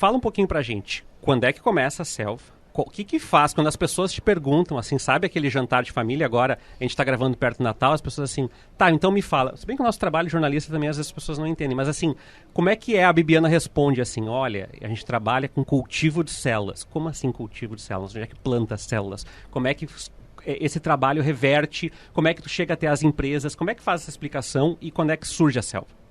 fala um pouquinho pra gente, quando é que começa a selva? O que faz quando as pessoas te perguntam, assim, sabe aquele jantar de família agora, a gente tá gravando perto do Natal, as pessoas assim, tá, então me fala. Se bem que o nosso trabalho de jornalista também às vezes as pessoas não entendem, mas assim, como é que a Bibiana responde assim, olha, a gente trabalha com cultivo de células. Como assim cultivo de células? Onde é que planta células? Como é que esse trabalho reverte? Como é que tu chega até as empresas? Como é que faz essa explicação e quando é que surge a selva?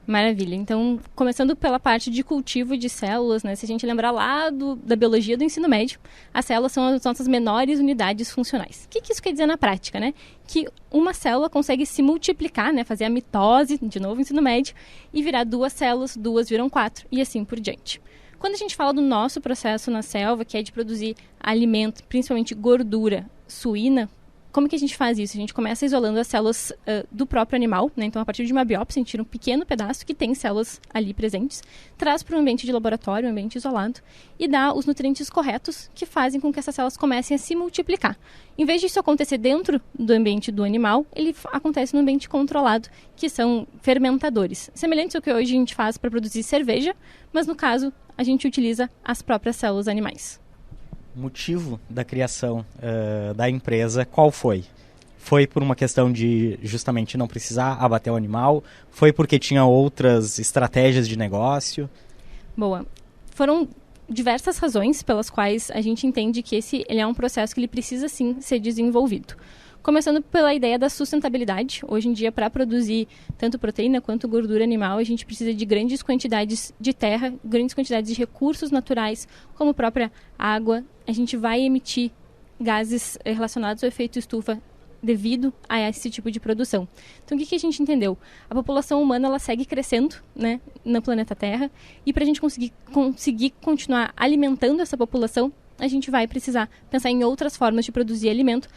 Maravilha. Então, começando pela parte de cultivo de células, né? Se a gente lembrar lá da biologia do ensino médio, as células são as nossas menores unidades funcionais. O que isso quer dizer na prática, né? Que uma célula consegue se multiplicar, né? Fazer a mitose, de novo ensino médio, e virar 2 células, 2 viram 4, e assim por diante. Quando a gente fala do nosso processo na selva, que é de produzir alimento, principalmente gordura suína, como que a gente faz isso? A gente começa isolando as células do próprio animal, né? Então, a partir de uma biópsia, a gente tira um pequeno pedaço que tem células ali presentes, traz para um ambiente de laboratório, um ambiente isolado, e dá os nutrientes corretos que fazem com que essas células comecem a se multiplicar. Em vez disso acontecer dentro do ambiente do animal, ele acontece no ambiente controlado, que são fermentadores. Semelhantes ao que hoje a gente faz para produzir cerveja, mas no caso, a gente utiliza as próprias células animais. O motivo da criação da empresa, qual foi? Foi por uma questão de justamente não precisar abater o animal? Foi porque tinha outras estratégias de negócio? Boa. Foram diversas razões pelas quais a gente entende que ele é um processo que ele precisa sim ser desenvolvido. Começando pela ideia da sustentabilidade. Hoje em dia, para produzir tanto proteína quanto gordura animal, a gente precisa de grandes quantidades de terra, grandes quantidades de recursos naturais, como a própria água. A gente vai emitir gases relacionados ao efeito estufa devido a esse tipo de produção. Então, o que a gente entendeu? A população humana ela segue crescendo, né, no planeta Terra, e para a gente conseguir continuar alimentando essa população, a gente vai precisar pensar em outras formas de produzir alimento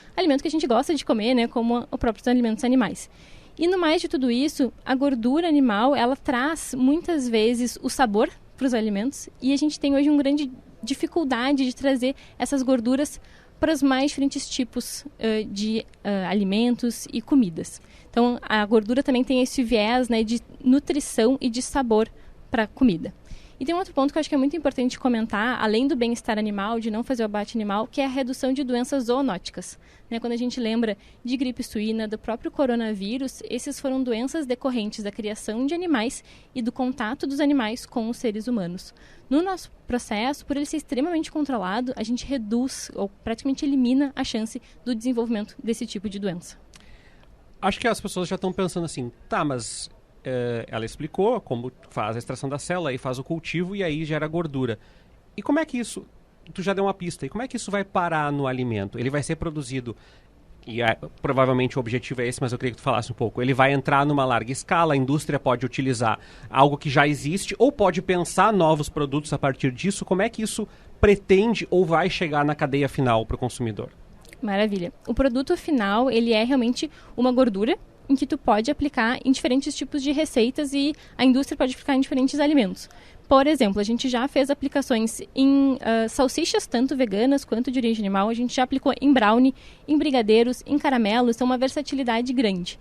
que a gente gosta de comer, né, como os próprios alimentos animais. E no mais de tudo isso, a gordura animal, ela traz muitas vezes o sabor para os alimentos, e a gente tem hoje uma grande dificuldade de trazer essas gorduras para os mais diferentes tipos de alimentos e comidas. Então, a gordura também tem esse viés, né, de nutrição e de sabor para a comida. E tem um outro ponto que eu acho que é muito importante comentar, além do bem-estar animal, de não fazer o abate animal, que é a redução de doenças zoonóticas. Né? Quando a gente lembra de gripe suína, do próprio coronavírus, esses foram doenças decorrentes da criação de animais e do contato dos animais com os seres humanos. No nosso processo, por ele ser extremamente controlado, a gente reduz ou praticamente elimina a chance do desenvolvimento desse tipo de doença. Acho que as pessoas já estão pensando assim, tá, mas ela explicou como faz a extração da célula e faz o cultivo e aí gera gordura. E como é que isso, tu já deu uma pista, e como é que isso vai parar no alimento? Ele vai ser produzido, e provavelmente o objetivo é esse, mas eu queria que tu falasse um pouco, ele vai entrar numa larga escala, a indústria pode utilizar algo que já existe ou pode pensar novos produtos a partir disso, como é que isso pretende ou vai chegar na cadeia final para o consumidor? Maravilha. O produto final, ele é realmente uma gordura em que tu pode aplicar em diferentes tipos de receitas e a indústria pode aplicar em diferentes alimentos. Por exemplo, a gente já fez aplicações em salsichas, tanto veganas quanto de origem animal. A gente já aplicou em brownie, em brigadeiros, em caramelos, então uma versatilidade grande.